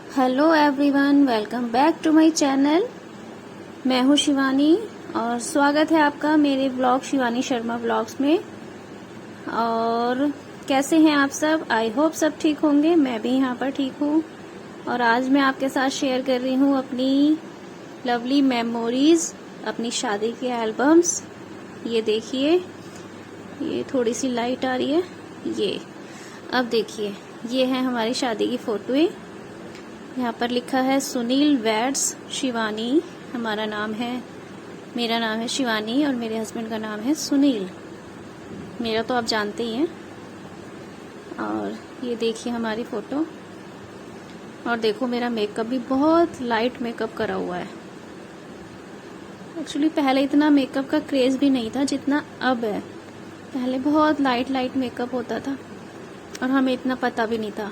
Hello everyone, welcome back to my channel. मैं हूँ शिवानी और स्वागत है आपका मेरे ब्लॉग शिवानी शर्मा ब्लॉग्स में। और कैसे हैं आप सब? आई होप सब ठीक होंगे। मैं भी यहाँ पर ठीक हूँ और आज मैं आपके साथ शेयर कर रही हूँ अपनी लवली मेमोरीज, अपनी शादी के एल्बम्स। ये देखिए, ये थोड़ी सी लाइट आ रही है। ये अब देखिए, ये है हमारी शादी की फोटोएं। यहाँ पर लिखा है सुनील वेड्स शिवानी। हमारा नाम है, मेरा नाम है शिवानी और मेरे हस्बैंड का नाम है सुनील। मेरा तो आप जानते ही हैं। और ये देखिए हमारी फोटो। और देखो, मेरा मेकअप भी बहुत लाइट मेकअप करा हुआ है। एक्चुअली पहले इतना मेकअप का क्रेज भी नहीं था जितना अब है। पहले बहुत लाइट लाइट मेकअप होता था और हमें इतना पता भी नहीं था।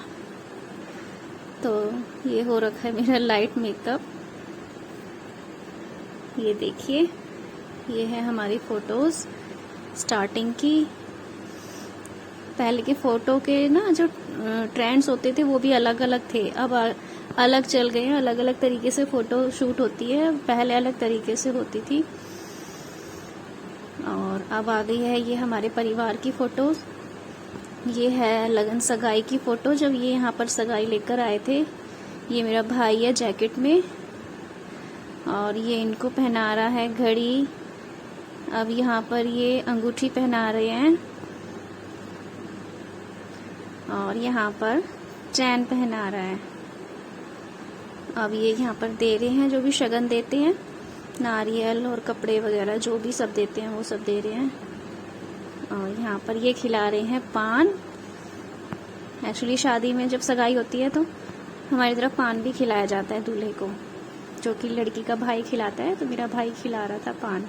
तो ये हो रखा है मेरा लाइट मेकअप। ये देखिए, ये है हमारी फोटोज स्टार्टिंग की। पहले के फोटो के ना जो ट्रेंड्स होते थे वो भी अलग अलग थे। अब अलग चल गए हैं, अलग अलग तरीके से फोटो शूट होती है। पहले अलग तरीके से होती थी और अब आ गई है ये हमारे परिवार की फोटोज। ये है लगन सगाई की फोटो, जब ये यहाँ पर सगाई लेकर आए थे। ये मेरा भाई है जैकेट में और ये इनको पहना रहा है घड़ी। अब यहाँ पर ये अंगूठी पहना रहे हैं और यहाँ पर चैन पहना रहा है। अब ये यहाँ पर दे रहे हैं जो भी शगन देते हैं, नारियल और कपड़े वगैरह जो भी सब देते हैं वो सब दे रहे हैं। और यहाँ पर ये खिला रहे हैं पान। एक्चुअली शादी में जब सगाई होती है तो हमारी तरफ पान भी खिलाया जाता है दूल्हे को, जो कि लड़की का भाई खिलाता है। तो मेरा भाई खिला रहा था पान।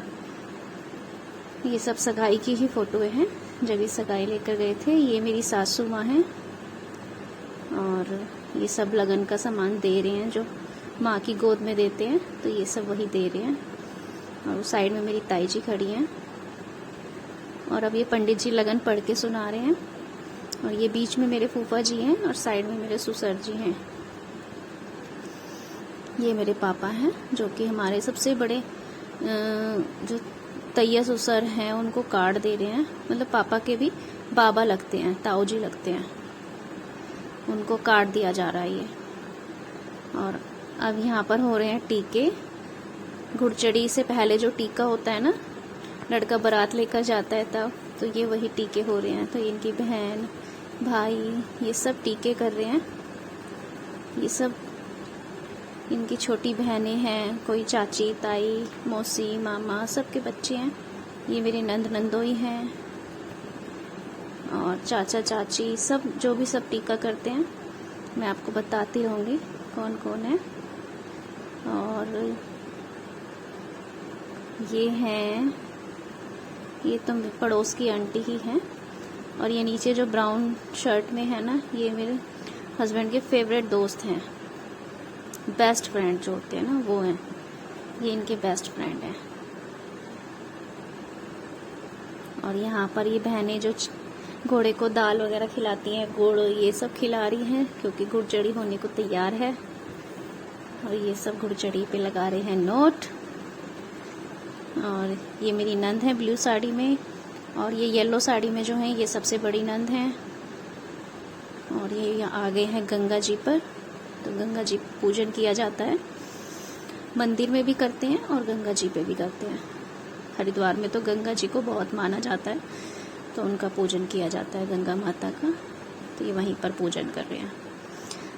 ये सब सगाई की ही फोटोएं हैं, जब ये सगाई लेकर गए थे। ये मेरी सासू माँ हैं और ये सब लगन का सामान दे रहे हैं जो माँ की गोद में देते हैं, तो ये सब वही दे रहे हैं। और उस साइड में मेरी ताई जी खड़ी हैं और अब ये पंडित जी लगन पढ़ के सुना रहे हैं। और ये बीच में मेरे फूफा जी हैं और साइड में मेरे ससुर जी हैं। ये मेरे पापा हैं जो कि हमारे सबसे बड़े जो तैया ससुर हैं उनको कार्ड दे रहे हैं। मतलब पापा के भी बाबा लगते हैं, ताऊ जी लगते हैं, उनको कार्ड दिया जा रहा है ये। और अब यहाँ पर हो रहे हैं टीके। घुड़चड़ी से पहले जो टीका होता है ना, लड़का बारात लेकर जाता है तब, तो ये वही टीके हो रहे हैं। तो इनकी बहन भाई ये सब टीके कर रहे हैं। ये सब इनकी छोटी बहनें हैं, कोई चाची ताई मौसी मामा सबके बच्चे हैं। ये मेरे नंद नंदोई हैं और चाचा चाची सब जो भी सब टीका करते हैं। मैं आपको बताती रहूँगी कौन कौन है। और ये हैं, ये तो पड़ोस की आंटी ही हैं। और ये नीचे जो ब्राउन शर्ट में है ना, ये मेरे हस्बैंड के फेवरेट दोस्त हैं, बेस्ट फ्रेंड जो होते हैं ना वो हैं। ये इनके बेस्ट फ्रेंड हैं। और यहाँ पर ये बहनें जो घोड़े को दाल वगैरह खिलाती हैं, गुड़ ये सब खिला रही हैं क्योंकि घुड़चड़ी होने को तैयार है। और ये सब घुड़चड़ी पे लगा रहे हैं नोट। और ये मेरी नंद है ब्लू साड़ी में और ये येलो साड़ी में जो है ये सबसे बड़ी नंद हैं। और ये यहाँ आ गए हैं गंगा जी पर। तो गंगा जी पूजन किया जाता है, मंदिर में भी करते हैं और गंगा जी पे भी करते हैं। हरिद्वार में तो गंगा जी को बहुत माना जाता है, तो उनका पूजन किया जाता है गंगा माता का। तो ये वहीं पर पूजन कर रहे हैं।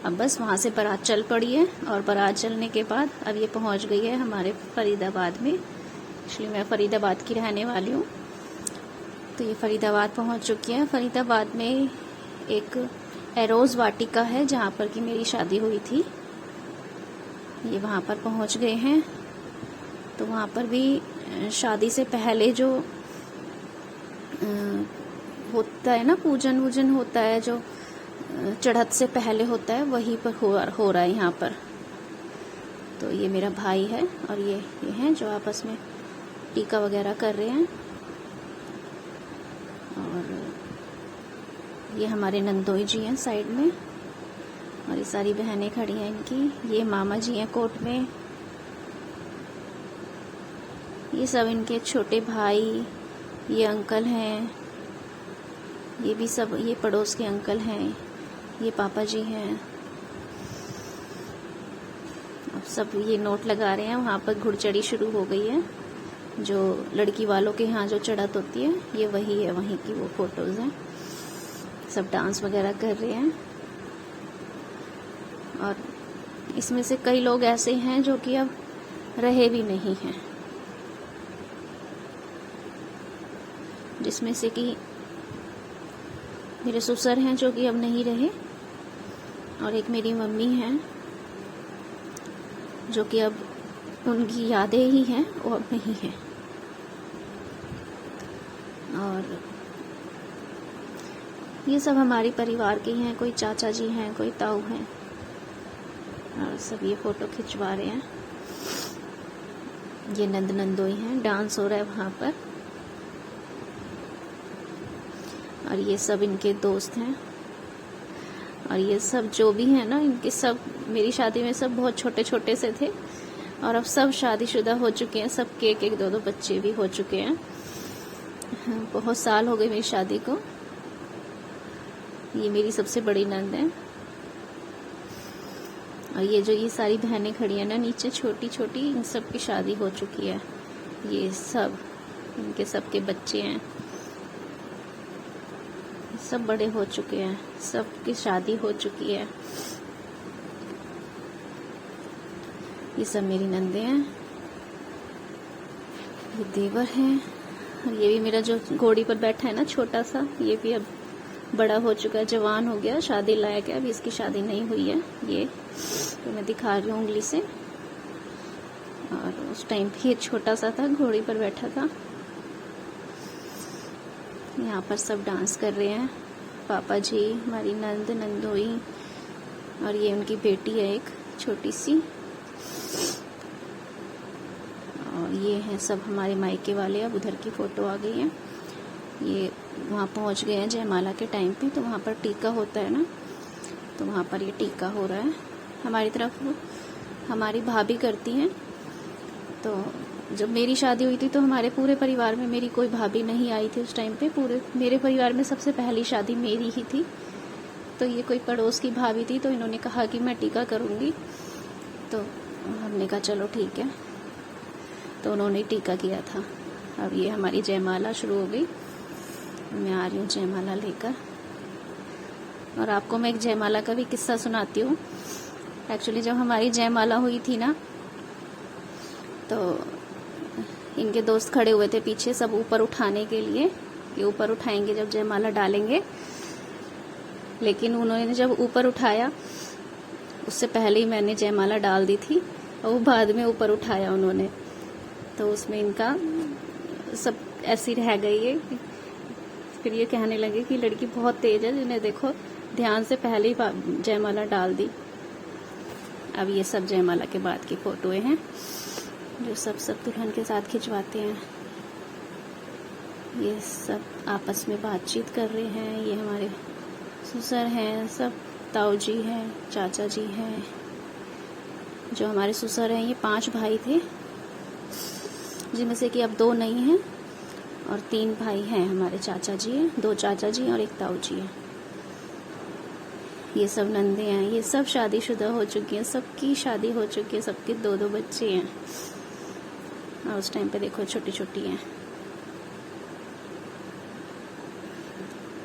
अब बस वहाँ से बारात चल पड़ी है और बारात चलने के बाद अब ये पहुँच गई है हमारे फरीदाबाद में। इसलिए मैं फरीदाबाद की रहने वाली हूँ। तो ये फरीदाबाद पहुँच चुकी है। फरीदाबाद में एक एरोज वाटिका है जहाँ पर कि मेरी शादी हुई थी। ये वहाँ पर पहुँच गए हैं। तो वहाँ पर भी शादी से पहले जो होता है ना, पूजन वूजन होता है जो चढ़त से पहले होता है, वहीं पर हो रहा है यहाँ पर। तो ये मेरा भाई है और ये हैं जो आपस में टीका वगैरह कर रहे हैं। और ये हमारे नंदोई जी हैं साइड में। और ये सारी बहनें खड़ी हैं इनकी। ये मामा जी हैं कोर्ट में। ये सब इनके छोटे भाई, ये अंकल हैं, ये भी सब, ये पड़ोस के अंकल हैं, ये पापा जी हैं। अब सब ये नोट लगा रहे हैं। वहाँ पर घुड़चढ़ी शुरू हो गई है। जो लड़की वालों के यहाँ जो चढ़त होती है, ये वही है, वहीं की वो फोटोज हैं। सब डांस वगैरह कर रहे हैं। और इसमें से कई लोग ऐसे हैं जो कि अब रहे भी नहीं हैं, जिसमें से कि मेरे ससुर हैं जो कि अब नहीं रहे, और एक मेरी मम्मी हैं जो कि अब उनकी यादें ही हैं और नहीं हैं। और ये सब हमारे परिवार के हैं। कोई चाचा जी हैं, कोई ताऊ हैं, और सब ये फोटो खिंचवा रहे हैं। ये नंद नंदोई हैं, डांस हो रहा है वहाँ पर। और ये सब इनके दोस्त हैं। और ये सब जो भी हैं ना, इनके सब मेरी शादी में सब बहुत छोटे छोटे से थे, और अब सब शादीशुदा हो चुके हैं। सबके एक एक दो दो बच्चे भी हो चुके हैं। बहुत साल हो गए मेरी शादी को। ये मेरी सबसे बड़ी नंद है। और ये जो ये सारी बहनें खड़ी हैं ना नीचे, छोटी छोटी, इन सब की शादी हो चुकी है। ये सब इनके सबके बच्चे हैं, सब बड़े हो चुके हैं, सबकी शादी हो चुकी है। ये सब मेरी नंदे हैं। ये देवर हैं। और ये भी मेरा जो घोड़ी पर बैठा है ना छोटा सा, ये भी अब बड़ा हो चुका है, जवान हो गया, शादी लायक है। अभी इसकी शादी नहीं हुई है। ये तो मैं दिखा रही हूँ उंगली से। और उस टाइम पे ये छोटा सा था, घोड़ी पर बैठा था। यहाँ पर सब डांस कर रहे हैं। पापा जी, हमारी नंद नंदोई, और ये उनकी बेटी है एक छोटी सी। और ये हैं सब हमारे मायके वाले। अब उधर की फोटो आ गई है। ये वहाँ पहुँच गए हैं जयमाला के टाइम पे, तो वहाँ पर टीका होता है ना, तो वहाँ पर ये टीका हो रहा है। हमारी तरफ हमारी भाभी करती हैं। तो जब मेरी शादी हुई थी तो हमारे पूरे परिवार में मेरी कोई भाभी नहीं आई थी उस टाइम पे। पूरे मेरे परिवार में सबसे पहली शादी मेरी ही थी। तो ये कोई पड़ोस की भाभी थी, तो इन्होंने कहा कि मैं टीका करूँगी। तो हमने कहा चलो ठीक है, तो उन्होंने टीका किया था। अब ये हमारी जयमाला शुरू हो गई। मैं आ रही हूँ जयमाला लेकर। और आपको मैं एक जयमाला का भी किस्सा सुनाती हूँ। एक्चुअली जब हमारी जयमाला हुई थी ना, तो इनके दोस्त खड़े हुए थे पीछे, सब ऊपर उठाने के लिए कि ऊपर उठाएंगे जब जयमाला डालेंगे। लेकिन उन्होंने जब ऊपर उठाया, उससे पहले ही मैंने जयमाला डाल दी थी, और वो बाद में ऊपर उठाया उन्होंने। तो उसमें इनका सब ऐसी रह गई है। फिर ये कहने लगे कि लड़की बहुत तेज है, जिन्हें देखो ध्यान से पहले ही जयमाला डाल दी। अब ये सब जयमाला के बाद की फोटोएं हैं जो सब दुल्हन के साथ खिंचवाते हैं। ये सब आपस में बातचीत कर रहे हैं। ये हमारे ससुर हैं, सब ताऊ जी हैं, चाचा जी हैं। जो हमारे ससुर हैं, ये 5 भाई थे, जिनमें से कि अब 2 नहीं हैं, और 3 भाई हैं। हमारे चाचा जी हैं, 2 चाचा जी और एक ताऊ जी हैं। ये सब नंदे हैं। ये सब शादीशुदा हो चुकी हैं, सबकी शादी हो चुकी है, सबके 2-2 बच्चे हैं। और उस टाइम पे देखो छोटी छोटी हैं।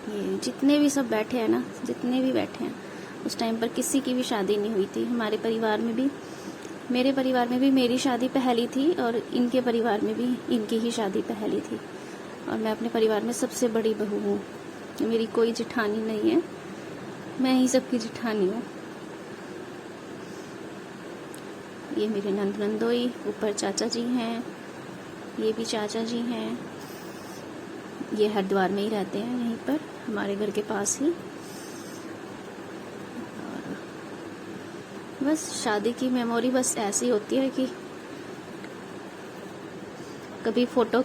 ये जितने भी सब बैठे हैं ना, जितने भी बैठे हैं, उस टाइम पर किसी की भी शादी नहीं हुई थी। हमारे परिवार में भी, मेरे परिवार में भी मेरी शादी पहली थी, और इनके परिवार में भी इनकी ही शादी पहली थी। और मैं अपने परिवार में सबसे बड़ी बहू हूँ। मेरी कोई जेठानी नहीं है, मैं ही सबकी जेठानी हूँ। ये मेरे नंद नंदोई, ऊपर चाचा जी हैं, ये भी चाचा जी हैं। ये हरिद्वार में ही रहते हैं, यहीं पर हमारे घर के पास ही। और बस शादी की मेमोरी बस ऐसी होती है कि कभी फोटो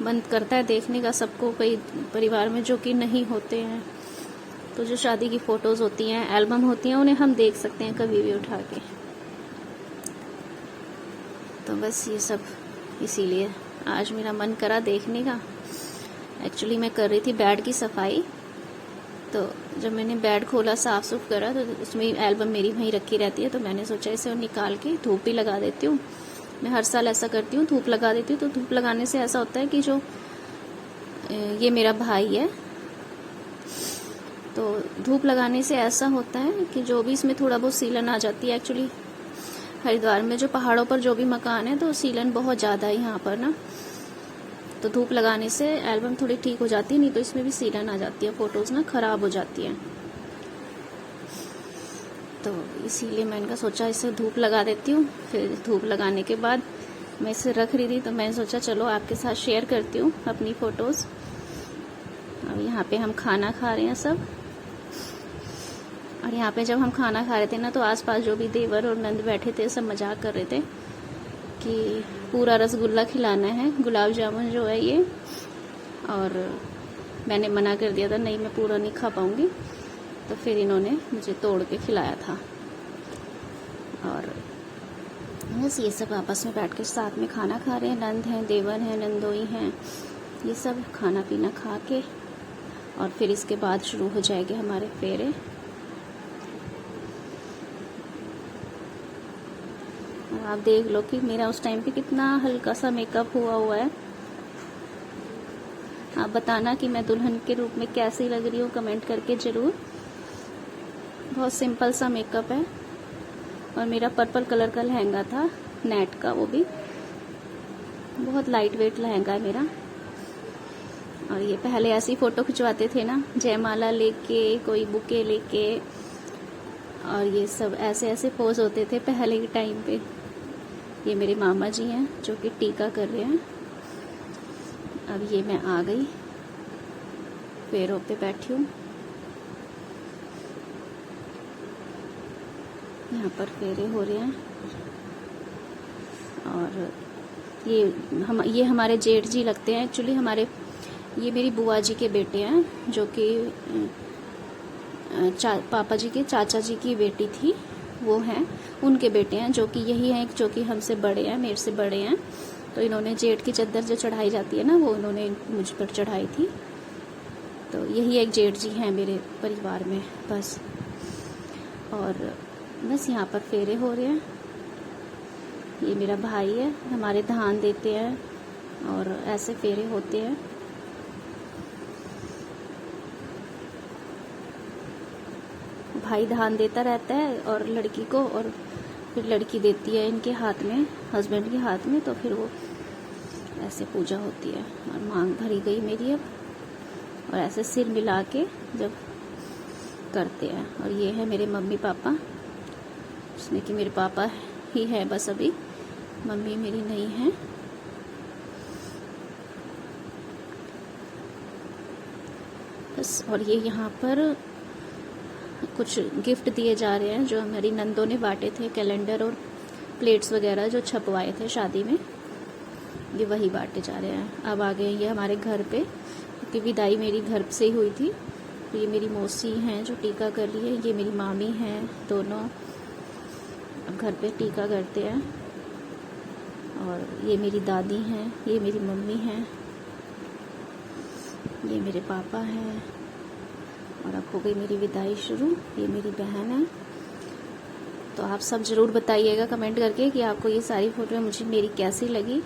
मन करता है देखने का सबको, कई परिवार में जो कि नहीं होते हैं। तो जो शादी की फ़ोटोज़ होती हैं, एल्बम होती हैं, उन्हें हम देख सकते हैं कभी भी उठा के। तो बस ये सब इसीलिए आज मेरा मन करा देखने का। एक्चुअली मैं कर रही थी बेड की सफाई, तो जब मैंने बेड खोला, साफ़ सुफ करा, तो उसमें एल्बम मेरी वहीं रखी रहती है, तो मैंने सोचा इसे निकाल के धूप भी लगा देती हूँ। मैं हर साल ऐसा करती हूँ, धूप लगा देती हूँ। तो धूप लगाने से ऐसा होता है कि जो ये मेरा भाई है, तो धूप लगाने से ऐसा होता है कि जो भी इसमें थोड़ा बहुत सीलन आ जाती है। एक्चुअली हरिद्वार में जो पहाड़ों पर जो भी मकान है, तो सीलन बहुत ज़्यादा है यहाँ पर ना, तो धूप लगाने से एल्बम थोड़ी ठीक हो जाती है, नहीं तो इसमें भी सीलन आ जाती है, फ़ोटोज़ ना ख़राब हो जाती हैं। तो इसीलिए मैंने कहा सोचा इसे धूप लगा देती हूँ। फिर धूप लगाने के बाद मैं इसे रख रही थी, तो मैंने सोचा चलो आपके साथ शेयर करती हूँ अपनी फ़ोटोज़। अब यहाँ पे हम खाना खा रहे हैं सब, और यहाँ पे जब हम खाना खा रहे थे ना, तो आसपास जो भी देवर और नंद बैठे थे सब मजाक कर रहे थे कि पूरा रसगुल्ला खिलाना है, गुलाब जामुन जो है ये। और मैंने मना कर दिया था, नहीं मैं पूरा नहीं खा पाऊँगी, तो फिर इन्होंने मुझे तोड़ के खिलाया था। और बस ये सब आपस में बैठ के साथ में खाना खा रहे हैं। नंद हैं, देवर हैं, नंदोई हैं, ये सब खाना पीना खा के, और फिर इसके बाद शुरू हो जाएंगे हमारे फेरे। आप देख लो कि मेरा उस टाइम पे कितना हल्का सा मेकअप हुआ है। आप बताना कि मैं दुल्हन के रूप में कैसी लग रही हूँ, कमेंट करके ज़रूर। बहुत सिंपल सा मेकअप है, और मेरा पर्पल कलर का लहंगा था, नेट का, वो भी बहुत लाइट वेट लहंगा है मेरा। और ये पहले ऐसी फ़ोटो खिंचवाते थे ना, जयमाला लेके, कोई बुके लेके, और ये सब ऐसे ऐसे पोज होते थे पहले के टाइम पे। ये मेरे मामा जी हैं जो कि टीका कर रहे हैं। अब ये मैं आ गई, पैरों पे बैठी हूँ। यहाँ पर फेरे हो रहे हैं, और ये हमारे जेठ जी लगते हैं। एक्चुअली ये मेरी बुआ जी के बेटे हैं, जो कि पापा जी के चाचा जी की बेटी थी, वो हैं, उनके बेटे हैं, जो कि यही हैं जो कि हमसे बड़े हैं, मेरे से बड़े हैं। तो इन्होंने जेठ की चद्दर जो चढ़ाई जाती है ना, वो इन्होंने मुझ पर चढ़ाई थी। तो यही एक जेठ जी हैं मेरे परिवार में बस। और बस यहाँ पर फेरे हो रहे हैं। ये मेरा भाई है, हमारे धान देते हैं, और ऐसे फेरे होते हैं। भाई धान देता रहता है और लड़की को, और फिर लड़की देती है इनके हाथ में, हस्बैंड के हाथ में। तो फिर वो ऐसे पूजा होती है, और मांग भरी गई मेरी अब। और ऐसे सिर मिला के जब करते हैं। और ये है मेरे मम्मी पापा, जिसमें कि मेरे पापा ही है बस अभी, मम्मी मेरी नहीं है। बस। और ये यहाँ पर कुछ गिफ्ट दिए जा रहे हैं जो हमारी नंदों ने बांटे थे, कैलेंडर और प्लेट्स वगैरह जो छपवाए थे शादी में, ये वही बांटे जा रहे हैं। अब आ गए ये हमारे घर पे, क्योंकि विदाई मेरी घर से ही हुई थी। तो ये मेरी मौसी हैं जो टीका कर रही है, ये मेरी मामी हैं, दोनों अब घर पे टीका करते हैं। और ये मेरी दादी हैं, ये मेरी मम्मी हैं, ये मेरे पापा हैं। और अब हो गई मेरी विदाई शुरू। ये मेरी बहन है। तो आप सब ज़रूर बताइएगा कमेंट करके कि आपको ये सारी फ़ोटो मेरी कैसी लगी।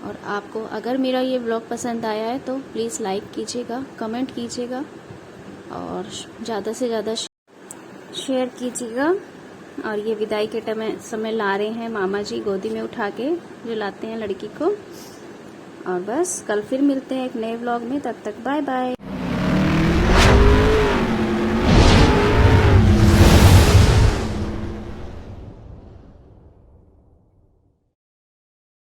और आपको अगर मेरा ये व्लॉग पसंद आया है तो प्लीज़ लाइक कीजिएगा, कमेंट कीजिएगा, और ज़्यादा से ज़्यादा शेयर कीजिएगा। और ये विदाई के समय ला रहे हैं मामा जी, गोदी में उठा के जो लाते हैं लड़की को। और बस कल फिर मिलते हैं एक नए व्लॉग में, तब तक बाय बाय।